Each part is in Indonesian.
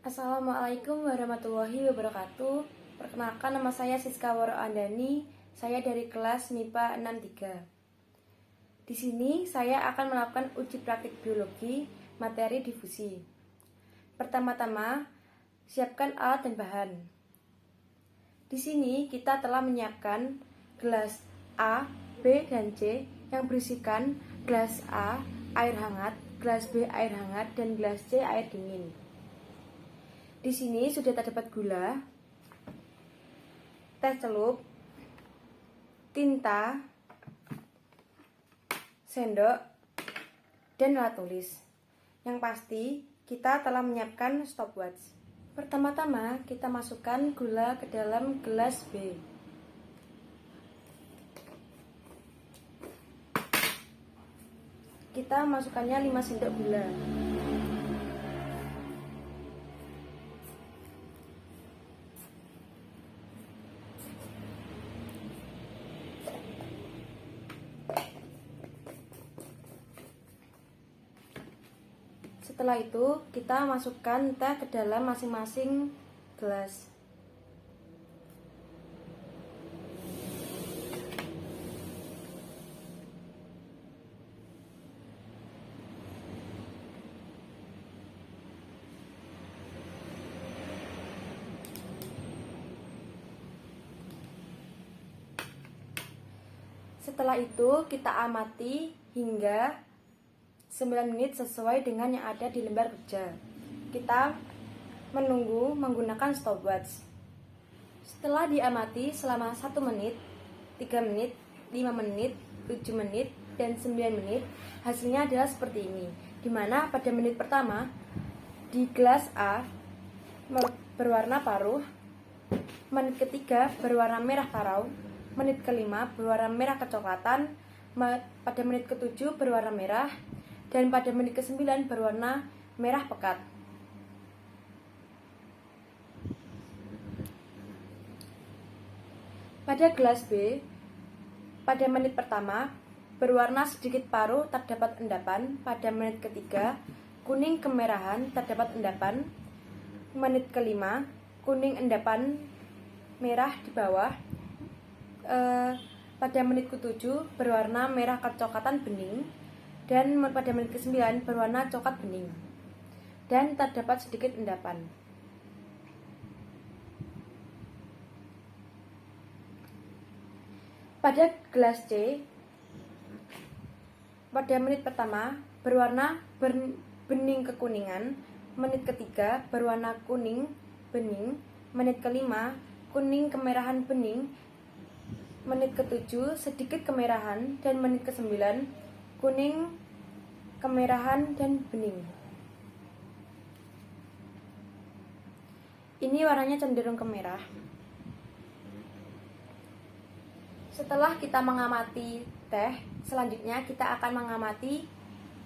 Assalamualaikum warahmatullahi wabarakatuh. Perkenalkan, nama saya Siska Waro Andani. Saya dari kelas MIPA 63. Di sini saya akan melakukan uji praktik biologi materi difusi. Pertama-tama, siapkan alat dan bahan. Di sini kita telah menyiapkan gelas A, B, dan C yang berisikan gelas A air hangat, gelas B air hangat, dan gelas C air dingin. Di sini sudah terdapat gula, teh celup, tinta, sendok, dan alat tulis. Yang pasti, kita telah menyiapkan stopwatch. Pertama-tama, kita masukkan gula ke dalam gelas B. Kita masukkannya 5 sendok gula. Setelah itu, kita masukkan teh ke dalam masing-masing gelas. Setelah itu, kita amati hingga 9 menit sesuai dengan yang ada di lembar kerja. Kita menunggu menggunakan stopwatch. Setelah diamati selama 1 menit, 3 menit, 5 menit, 7 menit, dan 9 menit, hasilnya adalah seperti ini. Dimana pada menit pertama, di gelas A berwarna paruh, menit ketiga berwarna merah parau, menit kelima berwarna merah kecoklatan, pada menit ke-7 berwarna merah, dan pada menit ke-9 berwarna merah pekat. Pada gelas B, pada menit pertama berwarna sedikit paruh, terdapat endapan. Pada menit ketiga, kuning kemerahan, terdapat endapan. Menit kelima, kuning endapan merah di bawah. Pada menit ke-7 berwarna merah kecoklatan bening. Dan pada menit ke-9 berwarna coklat bening dan terdapat sedikit endapan. Pada gelas C, pada menit pertama berwarna bening kekuningan, menit ketiga berwarna kuning bening, menit kelima kuning kemerahan bening, menit ke-7 sedikit kemerahan, dan menit ke-9 kuning, kemerahan, dan bening. Ini warnanya cenderung ke merah. Setelah kita mengamati teh, selanjutnya kita akan mengamati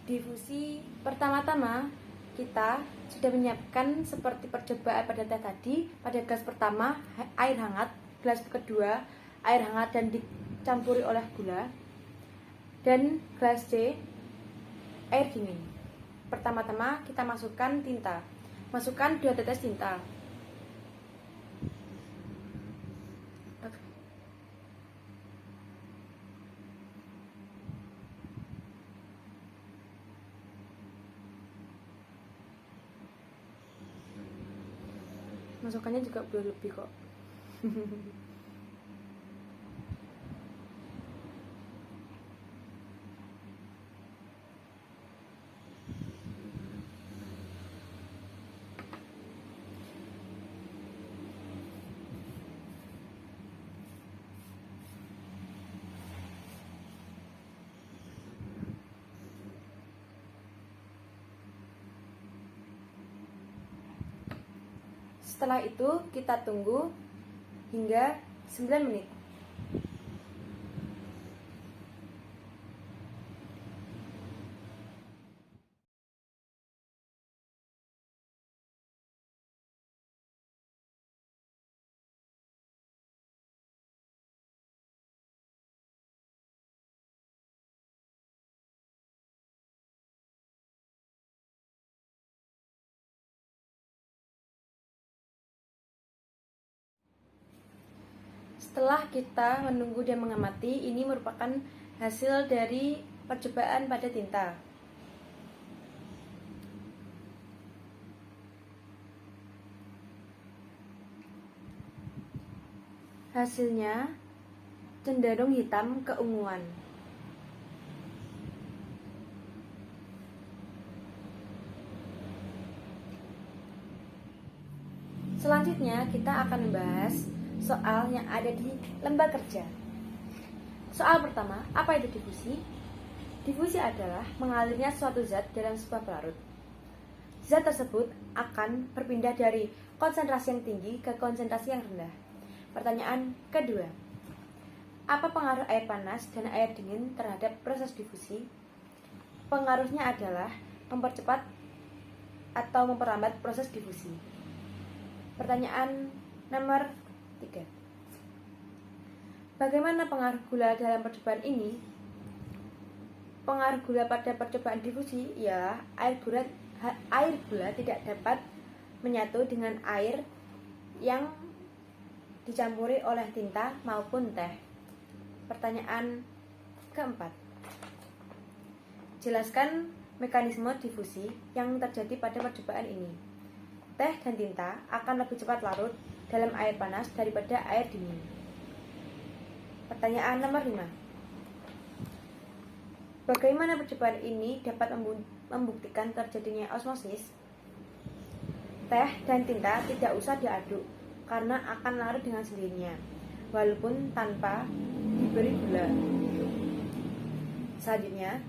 difusi. Pertama-tama, kita sudah menyiapkan seperti percobaan pada teh tadi. Pada gelas pertama, air hangat, gelas kedua, air hangat dan dicampuri oleh gula, dan gelas C air dingin. Pertama-tama kita masukkan tinta. Masukkan 2 tetes tinta. Masukannya juga boleh lebih kok. Setelah itu kita tunggu hingga 9 menit. Setelah kita menunggu dan mengamati, ini merupakan hasil dari percobaan pada tinta. Hasilnya cenderung hitam keunguan. Selanjutnya kita akan membahas soal yang ada di lembar kerja. Soal pertama, apa itu difusi? Difusi adalah mengalirnya suatu zat dalam sebuah pelarut. Zat tersebut akan berpindah dari konsentrasi yang tinggi ke konsentrasi yang rendah. Pertanyaan kedua, apa pengaruh air panas dan air dingin terhadap proses difusi? Pengaruhnya adalah mempercepat atau memperlambat proses difusi. Pertanyaan nomor 3. Bagaimana pengaruh gula dalam percobaan ini? Pengaruh gula pada percobaan difusi ialah air gula tidak dapat menyatu dengan air yang dicampuri oleh tinta maupun teh. Pertanyaan keempat, jelaskan mekanisme difusi yang terjadi pada percobaan ini. Teh dan tinta akan lebih cepat larut dalam air panas daripada air dingin. Pertanyaan nomor 5. Bagaimana percobaan ini dapat membuktikan terjadinya osmosis? Teh dan tinta tidak usah diaduk karena akan larut dengan sendirinya, walaupun tanpa diberi gula. Selanjutnya,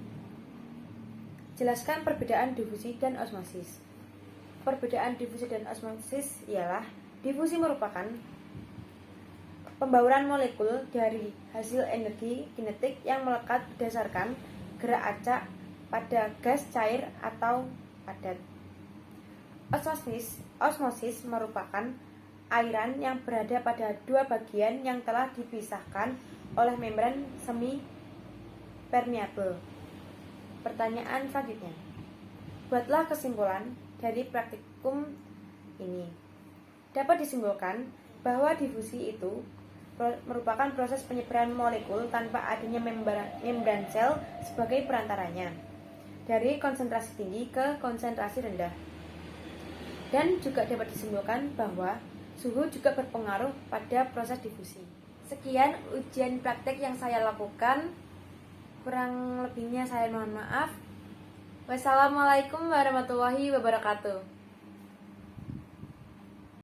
jelaskan perbedaan difusi dan osmosis. Perbedaan difusi dan osmosis ialah difusi merupakan pembauran molekul dari hasil energi kinetik yang melekat berdasarkan gerak acak pada gas cair atau padat. Osmosis merupakan airan yang berada pada dua bagian yang telah dipisahkan oleh membran semi permeable. Pertanyaan selanjutnya, buatlah kesimpulan dari praktikum ini. Dapat disimpulkan bahwa difusi itu merupakan proses penyebaran molekul tanpa adanya membran sel sebagai perantaranya dari konsentrasi tinggi ke konsentrasi rendah. Dan juga dapat disimpulkan bahwa suhu juga berpengaruh pada proses difusi. Sekian ujian praktek yang saya lakukan. Kurang lebihnya saya mohon maaf. Wassalamualaikum warahmatullahi wabarakatuh.